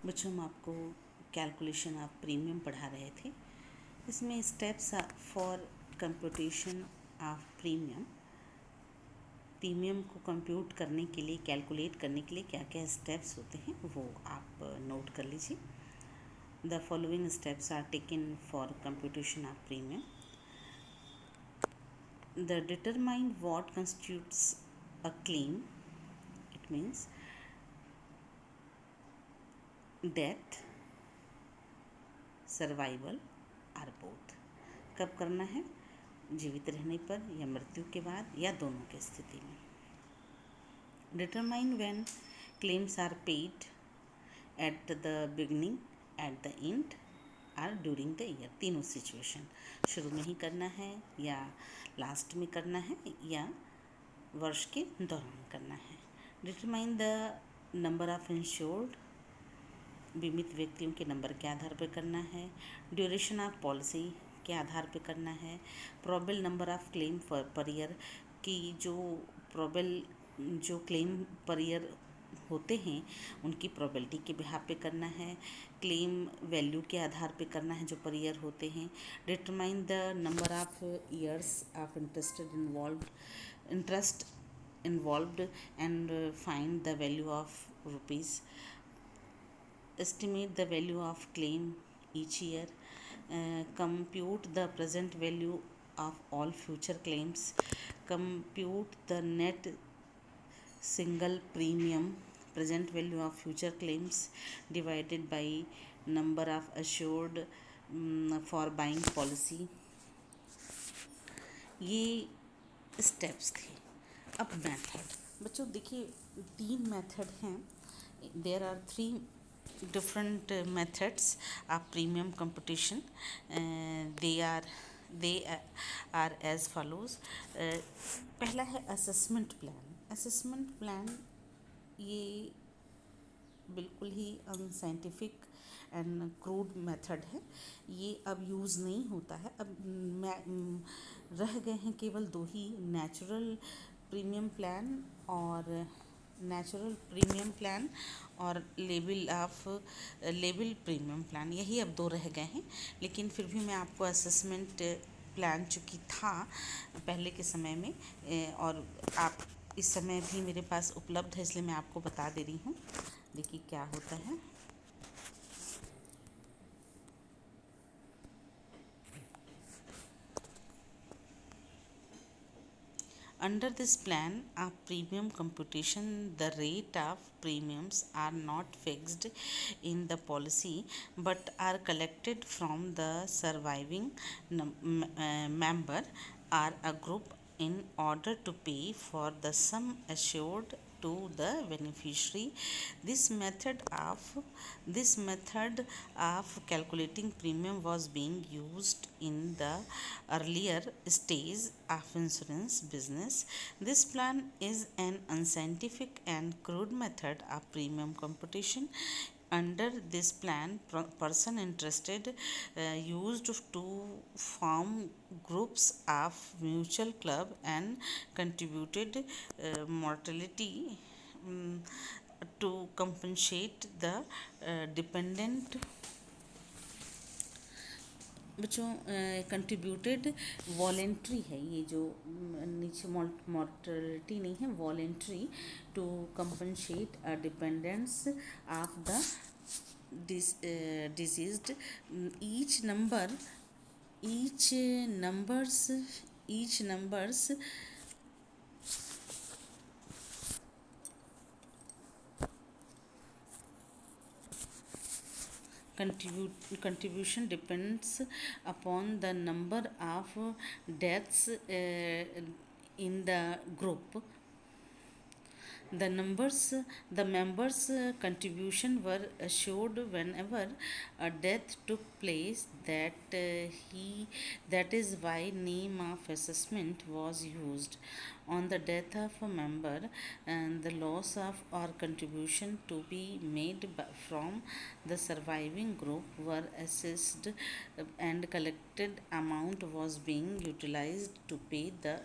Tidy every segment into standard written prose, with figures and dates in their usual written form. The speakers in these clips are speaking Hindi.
बच्चों हम आपको कैलकुलेशन ऑफ प्रीमियम पढ़ा रहे थे। इसमें steps for computation of premium, premium को कंप्यूट करने के लिए, कैलकुलेट करने के लिए क्या क्या स्टेप्स होते हैं वो आप नोट कर लीजिए। The following steps are taken for computation of premium. The determine what constitutes a claim, it means death, survival or both. कब करना है? जीवित रहने पर या मृत्यु के बाद या दोनों की स्थिति में। Determine when claims are paid, at the beginning, at the end or during the year. तीनों सिचुएशन, शुरू में ही करना है या लास्ट में करना है या वर्ष के दौरान करना है। Determine the number of insured, बीमित व्यक्तियों के नंबर के आधार पर करना है। ड्यूरेशन ऑफ पॉलिसी के आधार पर करना है। Probable number of claim per year की जो क्लेम पर ईयर होते हैं उनकी प्रोबेबिलिटी के बिहाफ पे करना है। क्लेम वैल्यू के आधार पे करना है जो पर ईयर होते हैं। Determine the number of years of interest involved and find the value of rupees. Estimate the value of claim each year. Compute the present value of all future claims. Compute the net single premium, present value of future claims divided by number of assured for buying policy. ये स्टेप्स थे। अब मेथड, बच्चों देखिए 3 मेथड हैं। There are 3 different methods of premium computation. They are as follows. पहला है असेसमेंट प्लान। असेसमेंट प्लान ये बिल्कुल ही अनसाइंटिफिक एंड क्रूड मेथड है। ये अब यूज़ नहीं होता है। अब रह गए हैं केवल 2 ही, नेचुरल प्रीमियम प्लान और लेबल प्रीमियम प्लान, यही अब 2 रह गए हैं। लेकिन फिर भी मैं आपको असेसमेंट प्लान चूँकि था पहले के समय में और आप इस समय भी मेरे पास उपलब्ध है, इसलिए मैं आपको बता दे रही हूँ। देखिए क्या होता है। Under this plan of premium computation, the rate of premiums are not fixed in the policy but are collected from the surviving member or a group in order to pay for the sum assured to the beneficiary. This method of calculating premium was being used in the earlier stage of insurance business. This plan is an unscientific and crude method of premium computation. Under this plan, person interested used to form groups of mutual club and contributed mortality to compensate the dependent। बच्चों कंट्रीब्यूटेड वॉलेंट्री है, ये जो नीचे मॉर्टलिटी नहीं है, voluntary to compensate a dependence of the diseased. Each numbers contribution depends upon the number of deaths in the group. The members' contribution were assured whenever a death took place. That is why name of assessment was used. On the death of a member and the loss of or contribution to be made from the surviving group were assessed and collected amount was being utilized to pay the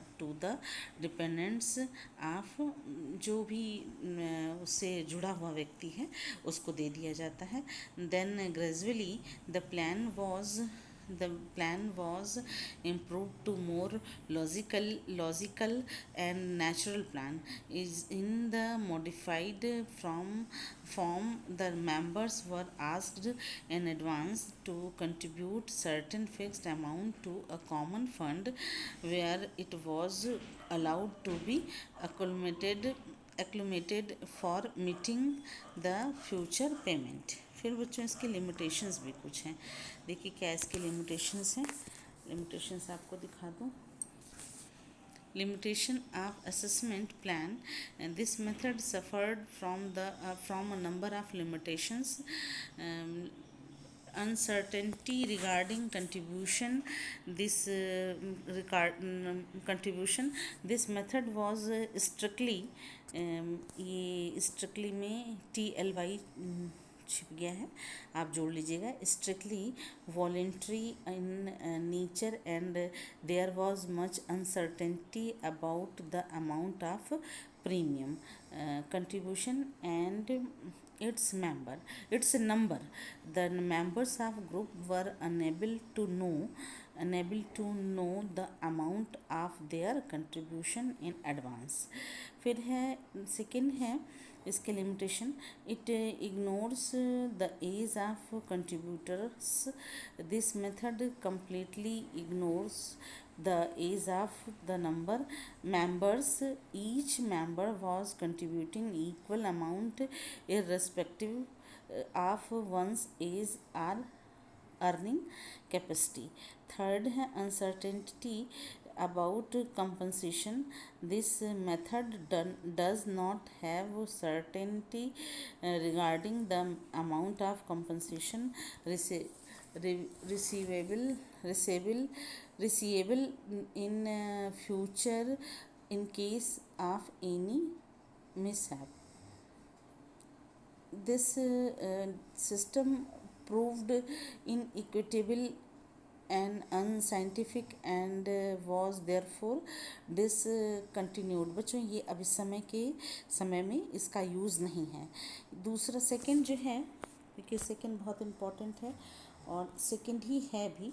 dependents of जो भी उससे जुड़ा हुआ व्यक्ति है उसको दे दिया जाता है. Then gradually the plan was improved to more logical and natural plan. Is in the modified form the members were asked in advance to contribute certain fixed amount to a common fund where it was allowed to be accumulated for meeting the future payment. फिर बच्चों इसकी लिमिटेशंस भी कुछ हैं. देखिए क्या इसकी लिमिटेशंस हैं. लिमिटेशंस आपको दिखा दूँ. Limitation of assessment plan, and this method suffered from a number of limitations. Uncertainty regarding contribution. This method was strictly ये strictly में TLY छिप गया है, आप जोड़ लीजिएगा. Strictly voluntary in nature and there was much uncertainty about the amount of premium contribution and its number. The members of group were unable to know the amount of their contribution in advance. फिर है सेकेंड है इसके limitation. It ignores the age of contributors. This method completely ignores the age of the number members. Each member was contributing equal amount irrespective of one's age or earning capacity. Third है uncertainty about compensation. This method does not have certainty regarding the amount of compensation receivable in future in case of any mishap. This system proved inequitable and unscientific and was therefore discontinued. बच्चों ये अब इस समय में इसका यूज़ नहीं है. दूसरा सेकंड जो है, देखिए सेकंड बहुत इम्पॉर्टेंट है और सेकंड ही है भी.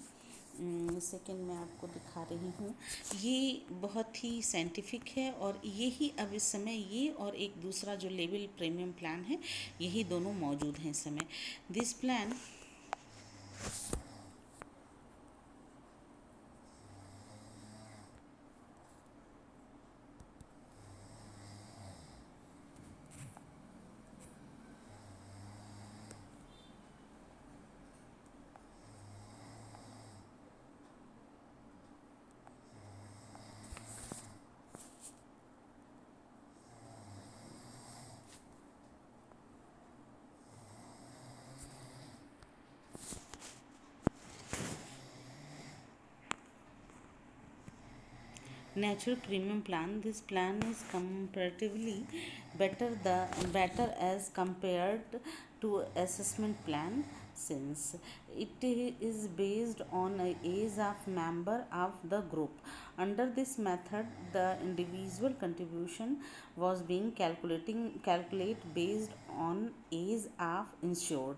सेकंड मैं आपको दिखा रही हूँ. ये बहुत ही साइंटिफिक है और ये ही अब इस समय ये और एक दूसरा जो लेवल प्रीमियम प्लान है यही दोनों मौजूद हैं इस समय. This plan natural premium plan. This plan is comparatively better as compared to assessment plan, since it is based on a age of member of the group. Under this method the individual contribution was being calculate based on age of insured.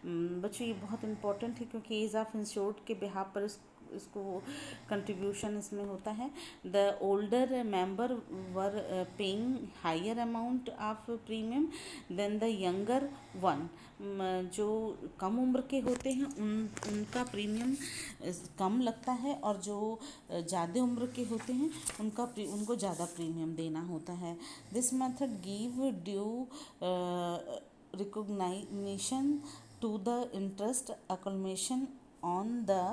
बच्चों ये बहुत इम्पोर्टेंट है क्योंकि एज ऑफ इंश्योर्ड के बिहाफ पर इसको कंट्रीब्यूशन इसमें होता है. The older member were paying higher amount of premium than the younger one. जो कम उम्र के होते हैं उनका प्रीमियम कम लगता है और जो ज़्यादा उम्र के होते हैं उनको ज़्यादा प्रीमियम देना होता है. This method give due recognition to the interest accumulation on the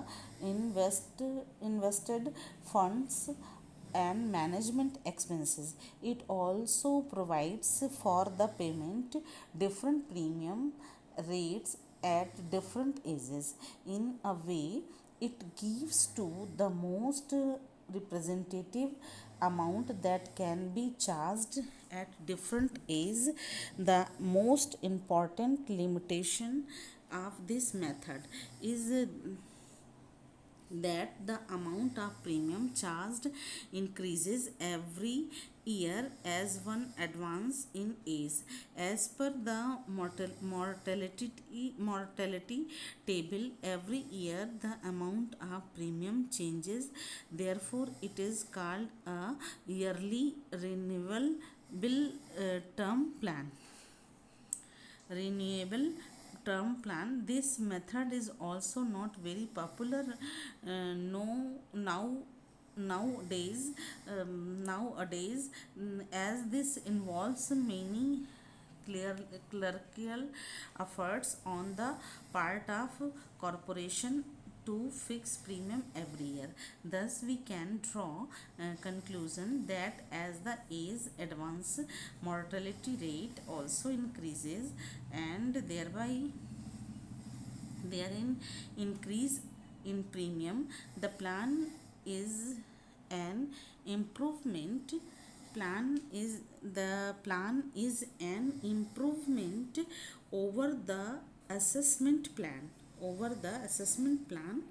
invested funds and management expenses. It also provides for the payment different premium rates at different ages. In a way, it gives to the most representative amount that can be charged at different age. The most important limitation of this method is that the amount of premium charged increases every year as one advance in age. As per the mortality table, every year the amount of premium changes. Therefore, it is called a yearly renewable term plan. Renewable term plan. This method is also not very popular no now nowadays, as this involves many clerical efforts on the part of corporation to fix premium every year. Thus, we can draw a conclusion that as the age advance, mortality rate also increases, and thereby therein increase in premium. The plan is an improvement. The plan is an improvement over the assessment plan. Over the assessment plan.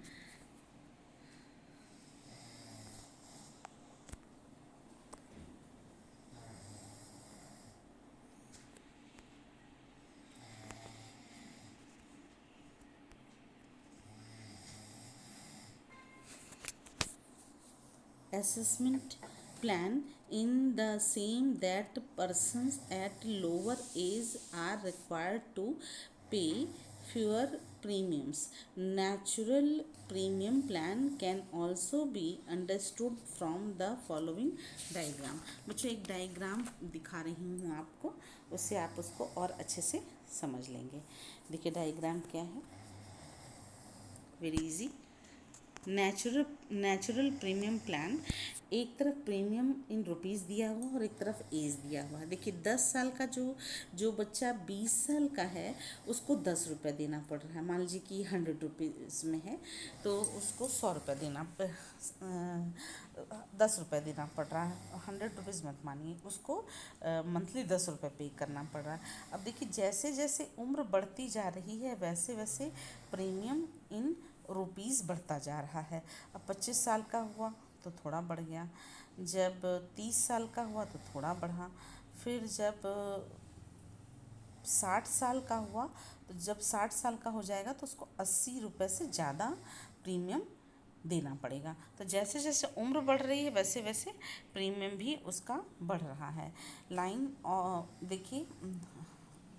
Assessment plan in the same that persons at lower age are required to pay fewer premiums. Natural premium plan can also be understood from the following diagram. बच्चों एक डायग्राम दिखा रही हूँ आपको, उससे आप उसको और अच्छे से समझ लेंगे. देखिए डायग्राम क्या है, very easy. Natural premium plan, एक तरफ प्रीमियम इन रुपीज़ दिया हुआ और एक तरफ एज दिया हुआ. देखिए 10 साल का जो बच्चा 20 साल का है उसको 10 रुपये देना पड़ रहा है. मान लीजिए कि 100 रुपीज़ में है तो उसको 100 रुपये देना 10 रुपये देना पड़ रहा है. 100 रुपीज़ मत मानिए, उसको मंथली 10 रुपये पे करना पड़ रहा है. अब देखिए जैसे जैसे उम्र बढ़ती जा रही है वैसे वैसे प्रीमियम इन रुपीज़ बढ़ता जा रहा है. अब 25 साल का हुआ तो थोड़ा बढ़ गया, जब 30 साल का हुआ तो थोड़ा बढ़ा, फिर जब 60 साल का हुआ तो जब 60 साल का हो जाएगा तो उसको 80 रुपये से ज़्यादा प्रीमियम देना पड़ेगा. तो जैसे जैसे उम्र बढ़ रही है वैसे वैसे प्रीमियम भी उसका बढ़ रहा है. लाइन देखिए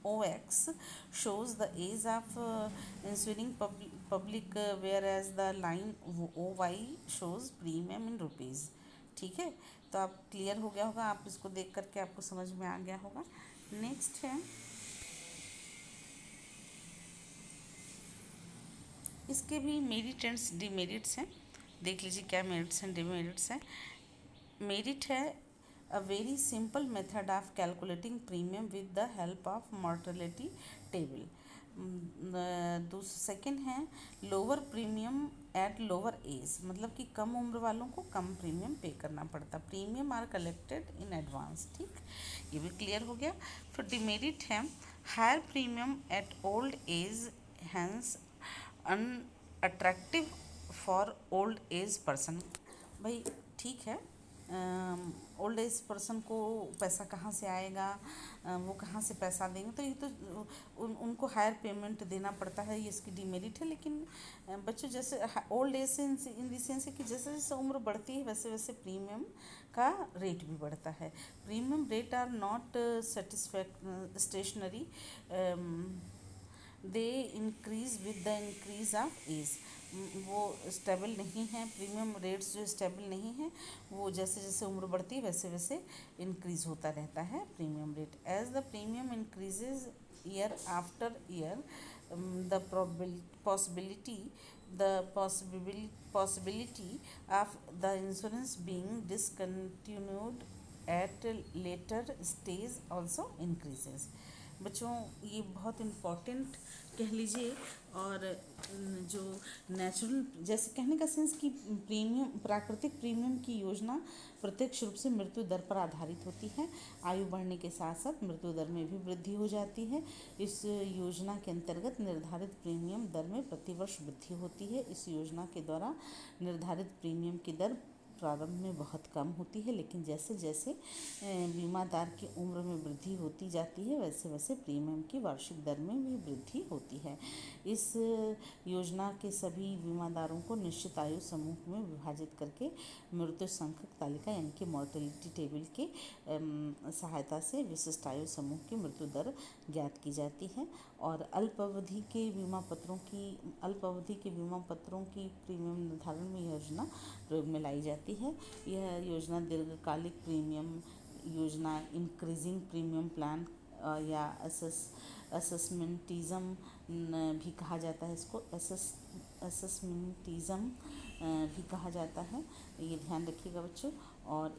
OX shows the age of ensuing public whereas the line OY shows premium in rupees. ठीक है, तो आप क्लियर हो गया होगा, आप इसको देख करके आपको समझ में आ गया होगा. नेक्स्ट है, इसके भी मेरिट एंड डिमेरिट्स हैं. देख लीजिए क्या मेरिट्स एंड डिमेरिट्स हैं. मेरिट है a very simple method of calculating premium with the help of mortality table. Second है lower premium at lower age, मतलब कि कम उम्र वालों को कम प्रीमियम पे करना पड़ता. Premium are collected in advance. ठीक, ये भी क्लियर हो गया. फिर डिमेरिट है higher premium at old age hence unattractive for old age person. भाई ठीक है, ओल्ड एज पर्सन को पैसा कहाँ से आएगा, वो कहाँ से पैसा देंगे, तो ये तो उनको हायर पेमेंट देना पड़ता है, ये इसकी डिमेरिट है. लेकिन बच्चों जैसे ओल्ड एज से इन द सेंस है कि जैसे जैसे उम्र बढ़ती है वैसे वैसे प्रीमियम का रेट भी बढ़ता है. Premium rate are not stationary, they increase with the increase of age. वो स्टेबल नहीं है, प्रीमियम रेट्स जो स्टेबल नहीं है वो जैसे जैसे उम्र बढ़ती है वैसे वैसे इंक्रीज होता रहता है premium rate. As the premium increases year after year, the possibility of the insurance being discontinued at later stage also increases. बच्चों ये बहुत इम्पोर्टेंट कह लीजिए। और जो नेचुरल, जैसे कहने का सेंस कि प्रीमियम, प्राकृतिक प्रीमियम की योजना प्रत्यक्ष रूप से मृत्यु दर पर आधारित होती है। आयु बढ़ने के साथ साथ मृत्यु दर में भी वृद्धि हो जाती है। इस योजना के अंतर्गत निर्धारित प्रीमियम दर में प्रतिवर्ष वृद्धि होती है। इस योजना के द्वारा निर्धारित प्रीमियम की दर प्रारंभ में बहुत कम होती है, लेकिन जैसे जैसे बीमादार की उम्र में वृद्धि होती जाती है वैसे वैसे प्रीमियम की वार्षिक दर में भी वृद्धि होती है। इस योजना के सभी बीमादारों को निश्चित आयु समूह में विभाजित करके मृत्यु संख्यक तालिका यानी कि मॉर्टेलिटी टेबल की सहायता से विशिष्ट आयु समूह की मृत्यु दर ज्ञात की जाती है। और अल्पावधि के बीमा पत्रों की प्रीमियम निर्धारण में योजना प्रयोग में लाई जाती है। यह योजना दीर्घकालिक प्रीमियम योजना, इंक्रीजिंग प्रीमियम प्लान या असेसमेंटिज्म भी कहा जाता है। इसको असेसमेंटिज्म भी कहा जाता है, ये ध्यान रखिएगा बच्चों। और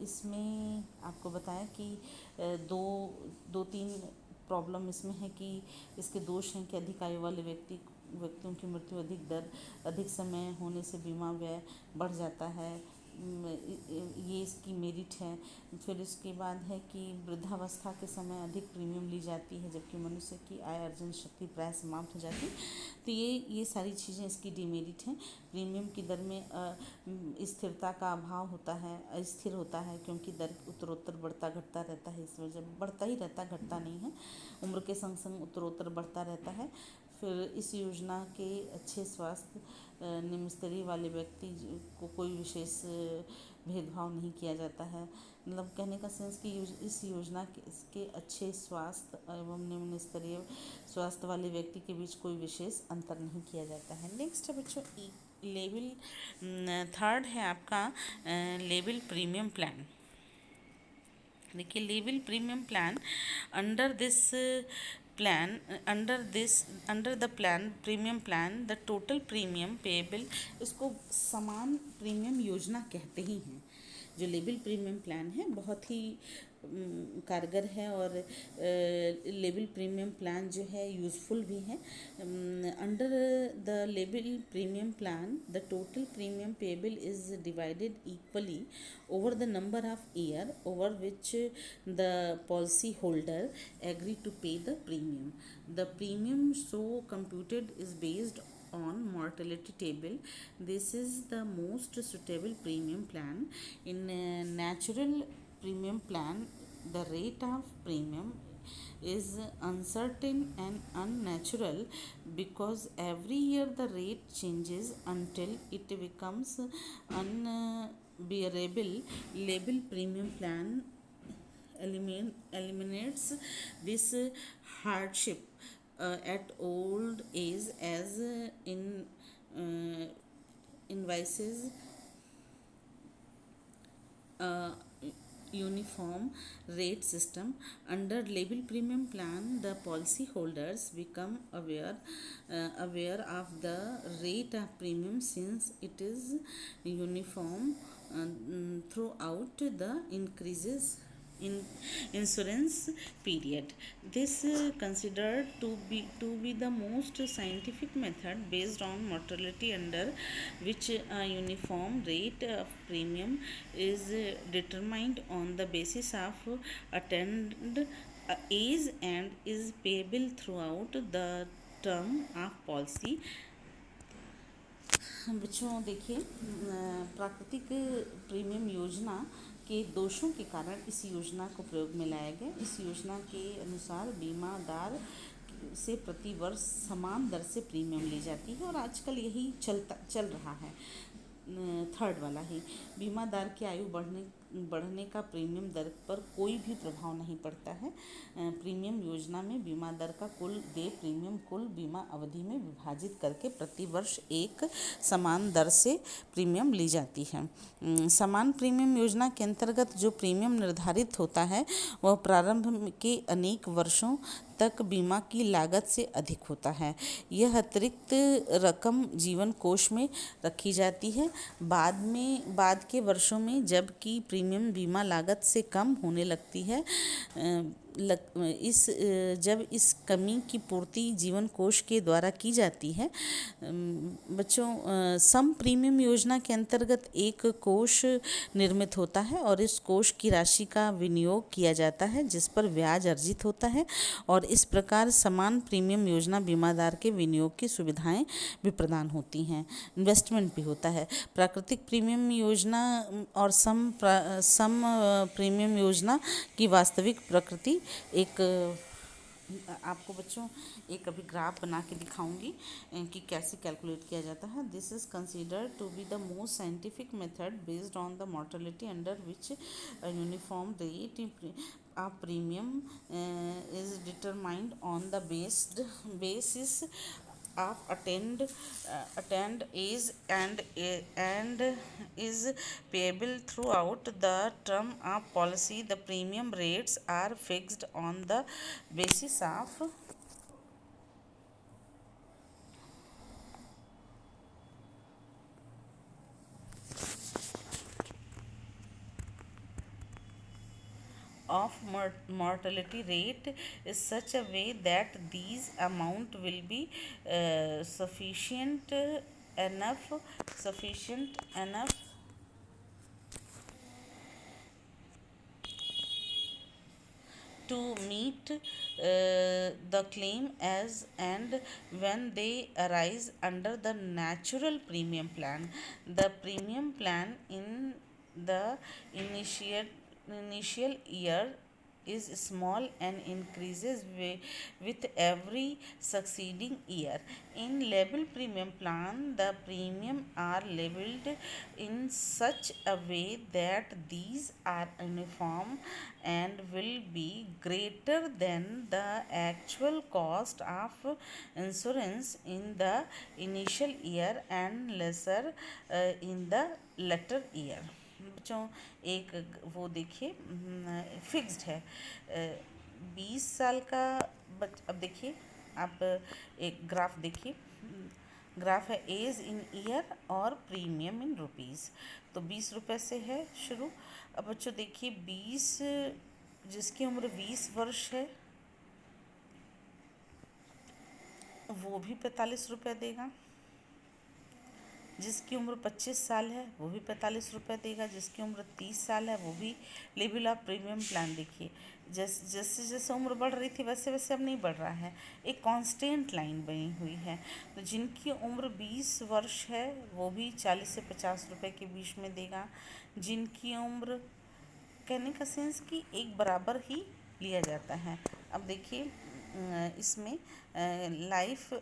इसमें आपको बताया कि दो तीन प्रॉब्लम इसमें है कि इसके दोष हैं कि अधिक आयु वाले व्यक्तियों की मृत्यु अधिक समय होने से बीमा व्यय बढ़ जाता है, ये इसकी मेरिट है। फिर इसके बाद है कि वृद्धावस्था के समय अधिक प्रीमियम ली जाती है जबकि मनुष्य की आय अर्जन शक्ति प्राय समाप्त हो जाती है। तो ये सारी चीज़ें इसकी डिमेरिट हैं। प्रीमियम की दर में स्थिरता का अभाव होता है, अस्थिर होता है, क्योंकि दर उत्तरोत्तर बढ़ता घटता रहता है। इस वजह बढ़ता ही रहता, घटता नहीं है, उम्र के संग संग उत्तरोत्तर बढ़ता रहता है। फिर इस योजना के अच्छे स्वास्थ्य, निम्न स्तरीय वाले व्यक्ति को कोई विशेष भेदभाव नहीं किया जाता है। मतलब कहने का सेंस कि इस योजना के अच्छे स्वास्थ्य एवं निम्न स्तरीय स्वास्थ्य वाले व्यक्ति के बीच कोई विशेष अंतर नहीं किया जाता है। नेक्स्ट है बच्चों लेवल, थर्ड है आपका लेवल प्रीमियम प्लान। देखिए level premium plan, under the plan premium plan the total premium payable, इसको समान प्रीमियम योजना कहते ही हैं। जो लेवल प्रीमियम प्लान है बहुत ही कारगर है और लेवल प्रीमियम प्लान जो है यूज़फुल भी है। Under the level premium plan the total premium payable is divided equally over the number of year over which the policy holder agree to pay the premium. The premium so computed is based on mortality table. This is the most suitable premium plan. In a natural premium plan, the rate of premium is uncertain and unnatural because every year the rate changes until it becomes unbearable. Label premium plan eliminates this hardship at old age as in invices uniform rate system. Under label premium plan, the policy holders become aware of the rate of premium since it is uniform throughout the increases in insurance period. This considered to be the most scientific method based on mortality, under which a uniform rate of premium is determined on the basis of attained age and is payable throughout the term of policy. बच्चों देखिए, प्राकृतिक प्रीमियम योजना के दोषों के कारण इस योजना को प्रयोग में लाया गया। इस योजना के अनुसार बीमादार से प्रति वर्ष समान दर से प्रीमियम ली जाती है और आजकल यही चल रहा है। थर्ड वाला ही, बीमादार की आयु बढ़ने का प्रीमियम दर पर कोई भी प्रभाव नहीं पड़ता है। प्रीमियम योजना में बीमा दर का कुल देय प्रीमियम कुल बीमा अवधि में विभाजित करके प्रति वर्ष एक समान दर से प्रीमियम ली जाती है। समान प्रीमियम योजना के अंतर्गत जो प्रीमियम निर्धारित होता है वह प्रारंभ के अनेक वर्षों तक बीमा की लागत से अधिक होता है। यह अतिरिक्त रकम जीवन कोष में रखी जाती है। बाद के वर्षों में जबकि प्रीमियम बीमा लागत से कम होने लगती है, जब इस कमी की पूर्ति जीवन कोष के द्वारा की जाती है, बच्चों, सम प्रीमियम योजना के अंतर्गत एक कोष निर्मित होता है और इस कोष की राशि का विनियोग किया जाता है जिस पर ब्याज अर्जित होता है, और इस प्रकार समान प्रीमियम योजना बीमादार के विनियोग की सुविधाएं भी प्रदान होती हैं। इन्वेस्टमेंट भी होता है। प्राकृतिक प्रीमियम योजना और सम प्रीमियम योजना की वास्तविक प्रकृति एक आपको बच्चों एक अभी ग्राफ बना के दिखाऊंगी कि कैसे कैलकुलेट किया जाता है। This is considered to be the most scientific method based on the mortality under which uniform rate a premium is determined on the basis of attend age and is payable throughout the term of policy. The premium rates are fixed on the basis of mortality rate is such a way that these amount will be sufficient enough to meet the claim as and when they arise under the natural premium plan. The premium plan in the initial year is small and increases with every succeeding year. In label premium plan, the premium are labeled in such a way that these are uniform and will be greater than the actual cost of insurance in the initial year and lesser in the latter year. बच्चों एक वो देखिए फिक्स्ड है 20 साल का अब देखिए आप एक ग्राफ देखिए, ग्राफ है एज इन ईयर और प्रीमियम इन रुपीज़। तो 20 रुपये से है शुरू। अब बच्चों देखिए 20 जिसकी उम्र 20 वर्ष है वो भी 45 रुपये देगा, जिसकी उम्र 25 साल है वो भी 45 रुपये देगा, जिसकी उम्र 30 साल है वो भी। लेवल ऑफ प्रीमियम प्लान देखिए जैसे जैसे उम्र बढ़ रही थी वैसे वैसे अब नहीं बढ़ रहा है, एक कांस्टेंट लाइन बनी हुई है। तो जिनकी उम्र 20 वर्ष है वो भी 40 से 50 रुपये के बीच में देगा। जिनकी उम्र, कहने का सेंस कि एक बराबर ही लिया जाता है। अब देखिए इसमें life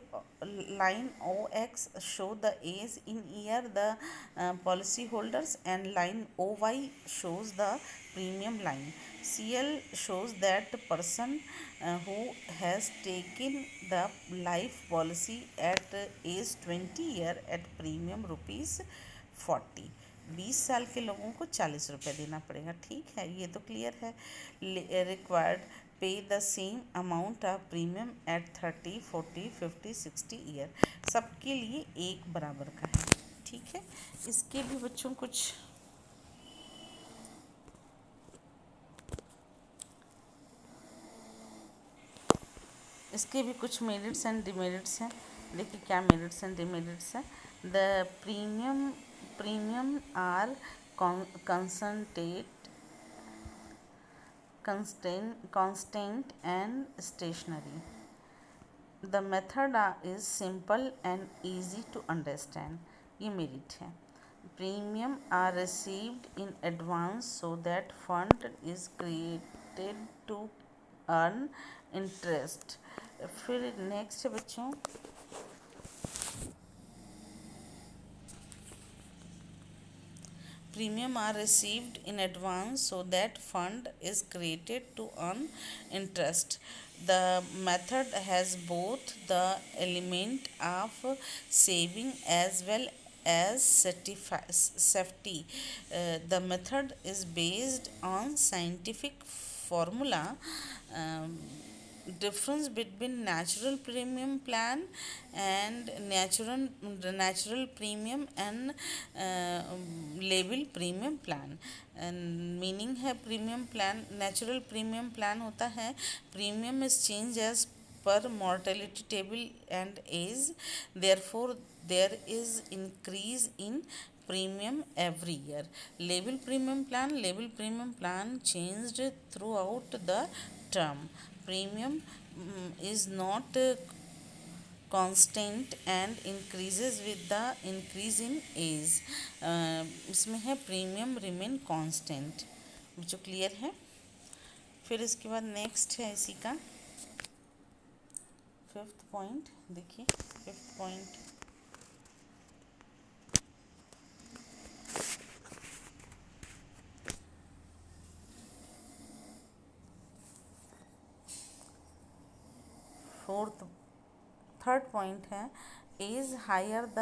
line OX show the age in year the policy holders, and line OY shows the premium line. CL shows that person who has taken the life policy at age 20 year at premium ₹40। 20 साल के लोगों को 40 रुपये देना पड़ेगा। ठीक है, ये तो क्लियर है। रिक्वायर्ड पे the same amount of premium eight 30, 40, 50, 60 year. सबके लिए एक बराबर का है। ठीक है, इसके भी बच्चों कुछ मेरिट्स एंड डिमेरिट्स हैं। देखिए क्या मेरिट्स एंड डिमेरिट्स हैं। The premium are constant and stationary. The method is simple and easy to understand. ये मेरिट है। Premium are received in advance so that fund is created to earn interest. फिर नेक्स्ट है बच्चों premium are received in advance so that fund is created to earn interest. The method has both the element of saving as well as safety. The method is based on scientific formula. difference between natural premium plan and natural premium and label premium plan. Meaning है premium plan, natural premium plan होता है premium is change age per mortality table and age, therefore there is increase in premium every year. Label premium plan changed throughout the term. Premium is not constant and increases with the increase in age. इसमें है प्रीमियम रिमेन कांस्टेंट, जो क्लियर है। फिर इसके बाद नेक्स्ट है इसी का फिफ्थ पॉइंट। देखिए फिफ्थ पॉइंट, थर्ड पॉइंट है is higher the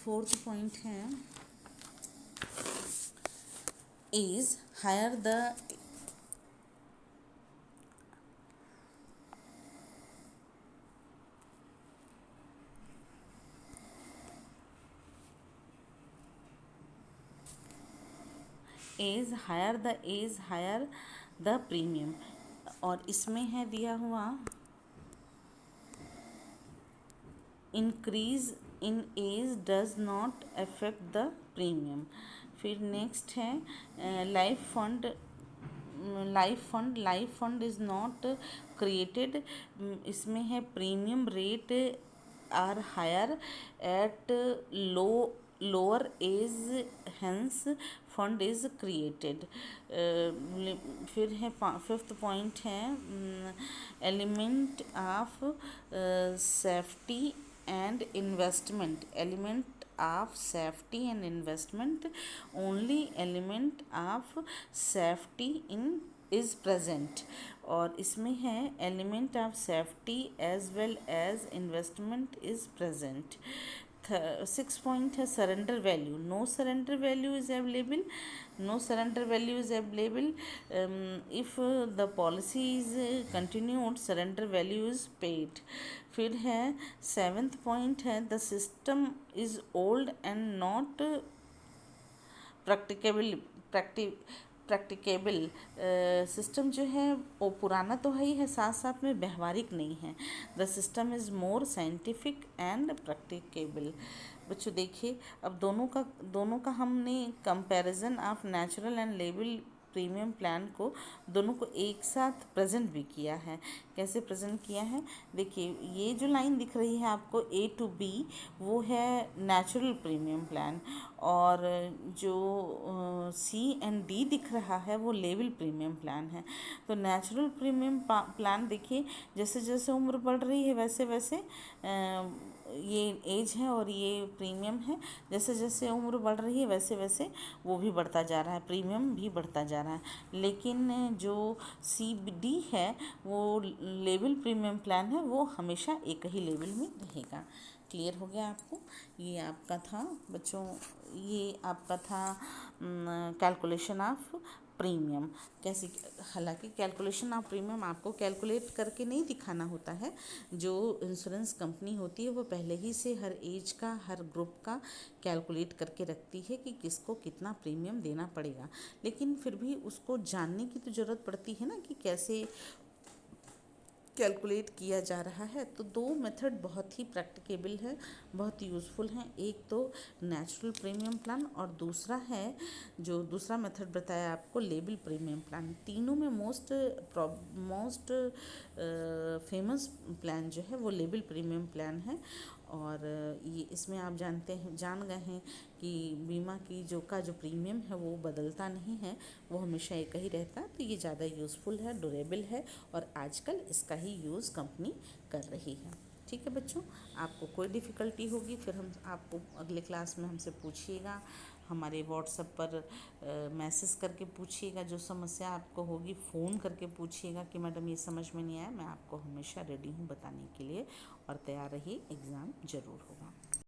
fourth point है is higher the age higher the premium, और इसमें है दिया हुआ increase in age does not affect the premium. फिर नेक्स्ट है life fund is not created, इसमें है premium rate are higher at lower age hence fund is created. फिर है फिफ्थ पॉइंट है element of safety and investment, only element of safety in is present, और इसमें है element of safety as well as investment is present. Six point है surrender value, no surrender value is available if the policy is continued, surrender value is paid. फिर है सेवेंथ पॉइंट है the system is old and not practicable, system जो है वो पुराना तो है ही है, साथ साथ में व्यवहारिक नहीं है। The system is more scientific and practicable. बच्चों देखिए अब दोनों का हमने comparison of natural and label premium plan को दोनों को एक साथ प्रेजेंट भी किया है। कैसे प्रेजेंट किया है, देखिए ये जो लाइन दिख रही है आपको A to B वो है नेचुरल प्रीमियम प्लान, और जो C एंड D दिख रहा है वो लेवल प्रीमियम प्लान है। तो नेचुरल प्रीमियम प्लान देखिए जैसे जैसे उम्र बढ़ रही है वैसे वैसे ये एज है और ये प्रीमियम है, जैसे जैसे उम्र बढ़ रही है वैसे वैसे वो भी बढ़ता जा रहा है, प्रीमियम भी बढ़ता जा रहा है। लेकिन जो CBD है वो लेवल प्रीमियम प्लान है, वो हमेशा एक ही लेवल में रहेगा। क्लियर हो गया आपको? ये आपका था बच्चों, ये आपका था कैलकुलेशन ऑफ प्रीमियम। कैसे, हालांकि कैलकुलेशन ऑफ प्रीमियम आपको कैलकुलेट करके नहीं दिखाना होता है, जो इंश्योरेंस कंपनी होती है वो पहले ही से हर एज का हर ग्रुप का कैलकुलेट करके रखती है कि किसको कितना प्रीमियम देना पड़ेगा, लेकिन फिर भी उसको जानने की तो ज़रूरत पड़ती है ना कि कैसे कैलकुलेट किया जा रहा है। तो दो मेथड बहुत ही प्रैक्टिकेबल है, बहुत यूज़फुल हैं। एक तो नेचुरल प्रीमियम प्लान और दूसरा है जो दूसरा मेथड बताया आपको लेबल प्रीमियम प्लान। तीनों में मोस्ट फेमस प्लान जो है वो लेबल प्रीमियम प्लान है, और ये इसमें आप जान गए हैं कि बीमा की जो प्रीमियम है वो बदलता नहीं है, वो हमेशा एक ही रहता है। तो ये ज़्यादा यूज़फुल है, ड्यूरेबल है, और आजकल इसका ही यूज़ कंपनी कर रही है। ठीक है बच्चों, आपको कोई डिफ़िकल्टी होगी फिर हम आपको अगले क्लास में हमसे पूछिएगा, हमारे व्हाट्सएप पर मैसेज करके पूछिएगा। जो समस्या आपको होगी फ़ोन करके पूछिएगा कि मैडम ये समझ में नहीं आया। मैं आपको हमेशा रेडी हूँ बताने के लिए, और तैयार रहिए, एग्ज़ाम ज़रूर होगा।